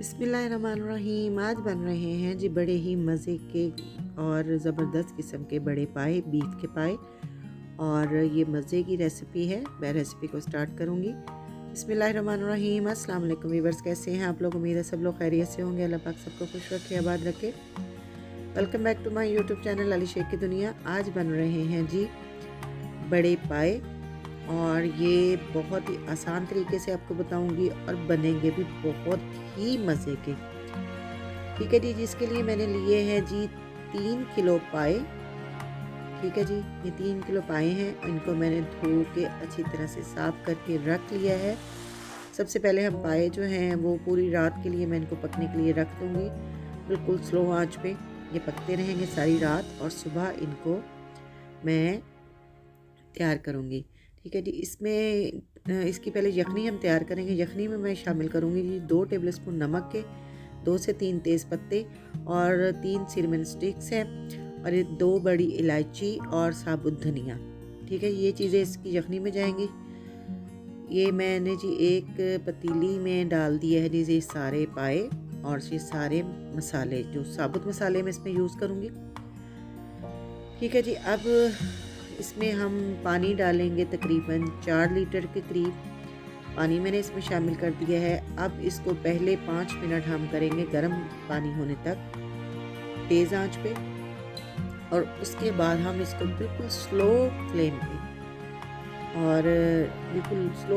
बिस्मिल्लाहिर्रहमानिर्रहीम। आज बन रहे हैं जी बड़े ही मज़े के और ज़बरदस्त किस्म के बड़े पाए, बीफ के पाए। और ये मज़े की रेसिपी है। मैं रेसिपी को स्टार्ट करूँगी। बिस्मिल्लाहिर्रहमानिर्रहीम। अस्सलाम वालेकुम वीवर्स, कैसे हैं आप लोग? उम्मीद है सब लोग खैरियत से होंगे। अल्लाह पाक सबको खुश रखे, आबाद रखे। Welcome back to my YouTube channel Ali Shaikh की दुनिया। आज बन रहे हैं जी बड़े पाए और ये बहुत ही आसान तरीके से आपको बताऊंगी और बनेंगे भी बहुत ही मज़े के। ठीक है जी, जिसके लिए मैंने लिए हैं जी 3 किलो पाए। ठीक है जी, ये 3 किलो पाए हैं। इनको मैंने धो के अच्छी तरह से साफ़ करके रख लिया है। सबसे पहले हम पाए जो हैं वो पूरी रात के लिए मैं इनको पकने के लिए रख दूँगी। बिल्कुल स्लो आंच पे ये पकते रहेंगे सारी रात और सुबह इनको मैं तैयार करूँगी। ठीक है जी, इसमें इसकी पहले यखनी हम तैयार करेंगे। यखनी में मैं शामिल करूँगी जी 2 टेबलस्पून नमक के, 2 से 3 तेज़ पत्ते और 3 सिनेमन स्टिक्स हैं और ये 2 बड़ी इलायची और साबुत धनिया। ठीक है, ये चीज़ें इसकी यखनी में जाएंगी। ये मैंने जी एक पतीली में डाल दिया है जी ये सारे पाए और ये सारे मसाले, जो साबुत मसाले मैं इसमें यूज़ करूँगी। ठीक है जी, अब इसमें हम पानी डालेंगे तकरीबन 4 लीटर के करीब पानी मैंने इसमें शामिल कर दिया है। अब इसको पहले 5 मिनट हम करेंगे गर्म पानी होने तक तेज़ आंच पे और उसके बाद हम इसको बिल्कुल स्लो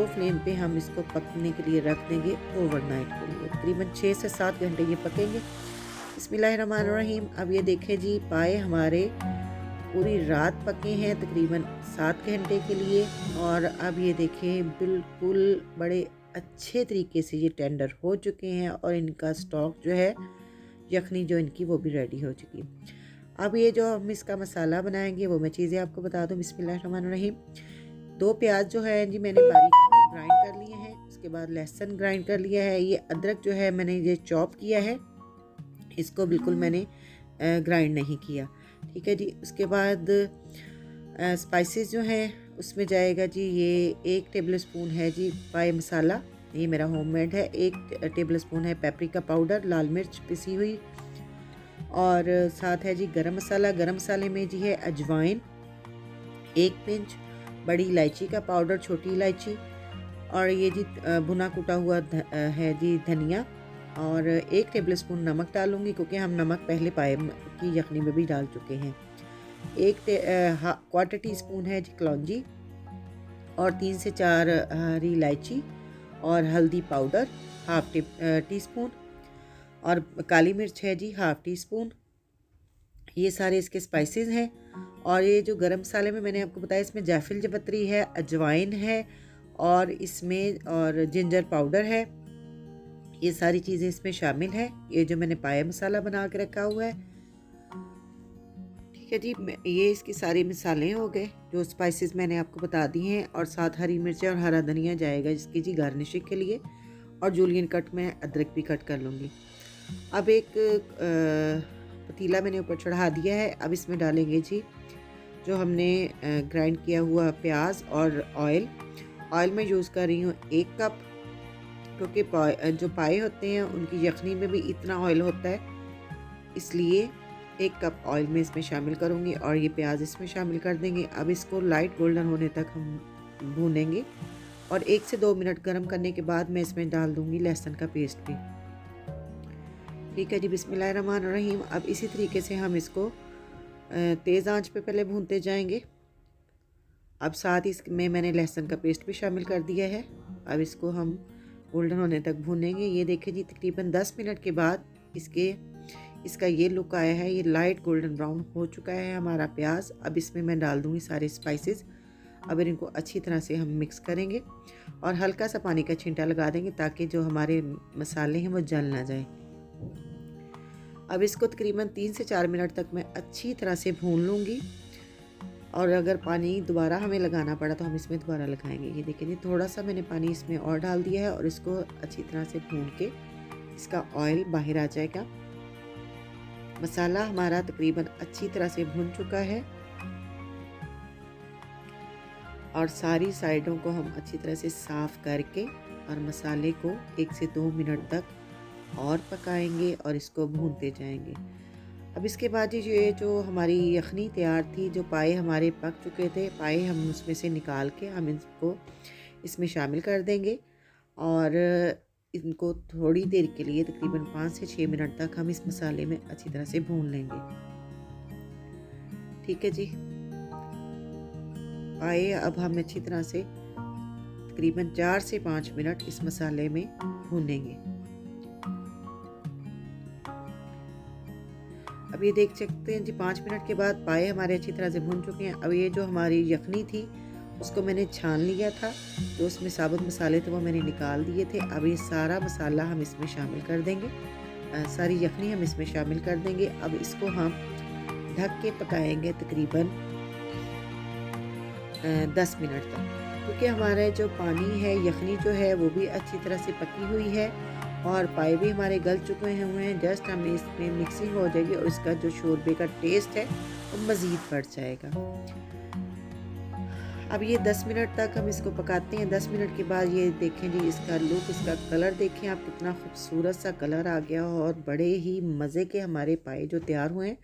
फ्लेम पे हम इसको पकने के लिए रख देंगे ओवरनाइट के लिए। तकरीबन 6 से 7 घंटे ये पकेंगे। बिस्मिल्लाहिर्रहमानिर्रहीम। अब ये देखें जी पाए हमारे पूरी रात पके हैं तकरीबन 7 घंटे के लिए और अब ये देखें बिल्कुल बड़े अच्छे तरीके से ये टेंडर हो चुके हैं और इनका स्टॉक जो है यखनी जो इनकी वो भी रेडी हो चुकी है। अब ये जो हम इसका मसाला बनाएंगे वो मैं चीज़ें आपको बता दूं। बिस्मिल्लाहिर्रहमानिर्रहीम। 2 प्याज जो है जी मैंने बारीक ग्राइंड कर लिए हैं। उसके बाद लहसुन ग्राइंड कर लिया है। ये अदरक जो है मैंने ये चॉप किया है, इसको बिल्कुल मैंने ग्राइंड नहीं किया। ठीक है जी, उसके बाद स्पाइसेस जो हैं उसमें जाएगा जी ये 1 टेबलस्पून है जी पाए मसाला, ये मेरा होममेड है। 1 टेबलस्पून है पेपरिका पाउडर, लाल मिर्च पिसी हुई, और साथ है जी गरम मसाला। गरम मसाले में जी है अजवाइन 1 पिंच, बड़ी इलायची का पाउडर, छोटी इलायची, और ये जी भुना कुटा हुआ है जी धनिया, और 1 टेबलस्पून नमक डालूंगी क्योंकि हम नमक पहले पाए की यखनी में भी डाल चुके हैं। 1 क्वार्टर टी स्पून है जी कलौंजी और 3 से 4 हरी इलायची, और हल्दी पाउडर हाफ टी स्पून, और काली मिर्च है जी हाफ टी स्पून। ये सारे इसके स्पाइसेस हैं। और ये जो गरम मसाले में मैंने आपको बताया इसमें जायफल जवत्री है, अजवाइन है और इसमें और जिंजर पाउडर है। ये सारी चीज़ें इसमें शामिल है। ये जो मैंने पाया मसाला बना के रखा हुआ है। ठीक है जी, ये इसके सारे मसाले हो गए जो स्पाइसेस मैंने आपको बता दिए हैं, और साथ हरी मिर्चें और हरा धनिया जाएगा इसकी जी गार्निशिंग के लिए, और जूलियन कट में अदरक भी कट कर लूँगी। अब एक पतीला मैंने ऊपर चढ़ा दिया है। अब इसमें डालेंगे जी जो हमने ग्राइंड किया हुआ प्याज और ऑयल में यूज़ कर रही हूँ 1 कप, क्योंकि जो पाए होते हैं उनकी यखनी में भी इतना ऑयल होता है, इसलिए 1 कप ऑयल में इसमें शामिल करूँगी और ये प्याज इसमें शामिल कर देंगे। अब इसको लाइट गोल्डन होने तक हम भूनेंगे और 1 से 2 मिनट गर्म करने के बाद मैं इसमें डाल दूँगी लहसुन का पेस्ट भी। ठीक है जी, बिस्मिल्लाहिर्रहमानिर्रहीम। अब इसी तरीके से हम इसको तेज़ आंच पे पहले भूनते जाएंगे। अब साथ ही इसमें मैंने लहसुन का पेस्ट भी शामिल कर दिया है। अब इसको हम गोल्डन होने तक भूनेंगे। ये देखें जी तकरीबन 10 मिनट के बाद इसका ये लुक आया है। ये लाइट गोल्डन ब्राउन हो चुका है हमारा प्याज। अब इसमें मैं डाल दूँगी सारे स्पाइसेस। अब इनको अच्छी तरह से हम मिक्स करेंगे और हल्का सा पानी का छींटा लगा देंगे ताकि जो हमारे मसाले हैं वो जल ना जाए। अब इसको तकरीबन 3 से 4 मिनट तक मैं अच्छी तरह से भून लूँगी, और अगर पानी दोबारा हमें लगाना पड़ा तो हम इसमें दोबारा लगाएंगे। ये देखिए थोड़ा सा मैंने पानी इसमें और डाल दिया है और इसको अच्छी तरह से भून के इसका ऑयल बाहर आ जाएगा। मसाला हमारा तकरीबन अच्छी तरह से भून चुका है और सारी साइडों को हम अच्छी तरह से साफ़ करके और मसाले को 1 से 2 मिनट तक और पकाएंगे और इसको भूनते जाएंगे। अब इसके बाद ये जो हमारी यखनी तैयार थी, जो पाए हमारे पक चुके थे, पाए हम उसमें से निकाल के हम इसको इसमें शामिल कर देंगे और इनको थोड़ी देर के लिए तकरीबन 5 से 6 मिनट तक हम इस मसाले में अच्छी तरह से भून लेंगे। ठीक है जी, पाए अब हम अच्छी तरह से तकरीबन 4 से 5 मिनट इस मसाले में भूनेंगे। अब ये देख सकते हैं जी 5 मिनट के बाद पाए हमारे अच्छी तरह से भून चुके हैं। अब ये जो हमारी यखनी थी उसको मैंने छान लिया था, तो उसमें साबुत मसाले थे वो मैंने निकाल दिए थे। अब ये सारा मसाला हम इसमें शामिल कर देंगे, सारी यखनी हम इसमें शामिल कर देंगे। अब इसको हम ढक के पकाएंगे तकरीबन 10 मिनट तक, क्योंकि हमारा जो पानी है, यखनी जो है वो भी अच्छी तरह से पकी हुई है और पाए भी हमारे गल चुके हुए हैं। जस्ट हमें इसमें मिक्सिंग हो जाएगी और इसका जो शोरबे का टेस्ट है वो मज़ीद बढ़ जाएगा। अब ये 10 मिनट तक हम इसको पकाते हैं। 10 मिनट के बाद ये देखें जी, इसका लुक, इसका कलर देखें आप, कितना खूबसूरत सा कलर आ गया और बड़े ही मज़े के हमारे पाए जो तैयार हुए हैं।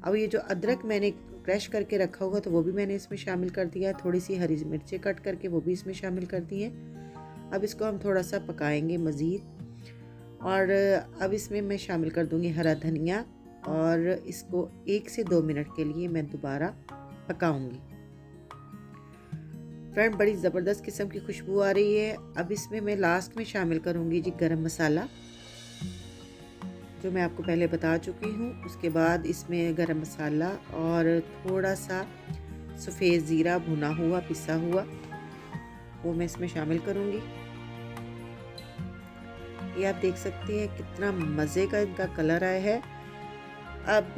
अब ये जो अदरक मैंने क्रश करके रखा हुआ तो वो भी मैंने इसमें शामिल कर दिया है। थोड़ी सी हरी मिर्चें कट करके वो भी इसमें शामिल कर दी हैं। अब इसको हम थोड़ा सा पकाएंगे मज़ीद और अब इसमें मैं शामिल कर दूँगी हरा धनिया और इसको 1 से 2 मिनट के लिए मैं दोबारा पकाऊँगी। फ्रेंड, बड़ी ज़बरदस्त किस्म की खुशबू आ रही है। अब इसमें मैं लास्ट में शामिल करूँगी जी गरम मसाला, जो मैं आपको पहले बता चुकी हूँ। उसके बाद इसमें गरम मसाला और थोड़ा सा सफ़ेद ज़ीरा भुना हुआ, पिसा हुआ, वो मैं इसमें शामिल करूँगी। ये आप देख सकते हैं कितना मज़े का इनका कलर आया है। अब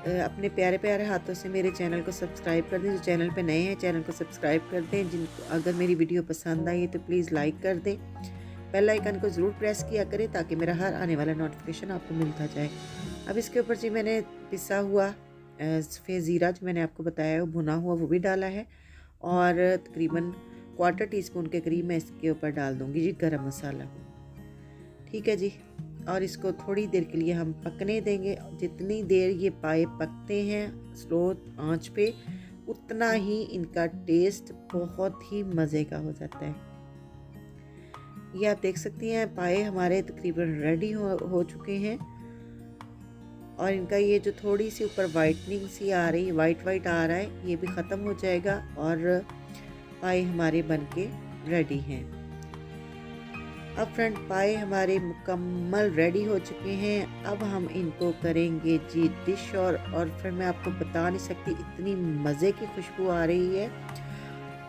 अपने प्यारे प्यारे हाथों से मेरे चैनल को सब्सक्राइब कर दें। जो चैनल पे नए हैं चैनल को सब्सक्राइब कर दें। जिनको अगर मेरी वीडियो पसंद आई तो प्लीज़ लाइक कर दें। बेल आइकन को ज़रूर प्रेस किया करें ताकि मेरा हर आने वाला नोटिफिकेशन आपको मिलता जाए। अब इसके ऊपर जी मैंने पिसा हुआ सफ़ेद ज़ीरा जो मैंने आपको बताया वो भुना हुआ वो भी डाला है और तकरीबन 1/4 टीस्पून के करीब मैं इसके ऊपर डाल दूँगी जी गरम मसाला। ठीक है जी, और इसको थोड़ी देर के लिए हम पकने देंगे। जितनी देर ये पाए पकते हैं स्लो आंच पे, उतना ही इनका टेस्ट बहुत ही मज़े का हो जाता है। ये आप देख सकती हैं पाए हमारे तकरीबन रेडी हो चुके हैं और इनका ये जो थोड़ी सी ऊपर वाइटनिंग सी आ रही है, वाइट आ रहा है, ये भी ख़त्म हो जाएगा और पाए हमारे बनके रेडी हैं। अब फ्रेंड, पाए हमारे मुकम्मल रेडी हो चुके हैं। अब हम इनको करेंगे जी डिश और फिर मैं आपको बता नहीं सकती, इतनी मज़े की खुशबू आ रही है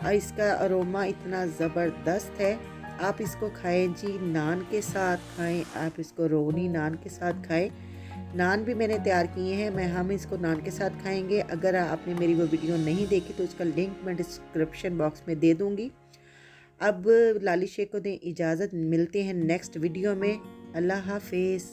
और इसका अरोमा इतना ज़बरदस्त है। आप इसको खाएं जी, नान के साथ खाएं, आप इसको रोगनी नान के साथ खाएं। नान भी मैंने तैयार किए हैं, हम इसको नान के साथ खाएंगे। अगर आपने मेरी वो वीडियो नहीं देखी तो उसका लिंक मैं डिस्क्रिप्शन बॉक्स में दे दूँगी। अब लाली शेख को दें इजाज़त, मिलते हैं नेक्स्ट वीडियो में। अल्लाह हाफिज़।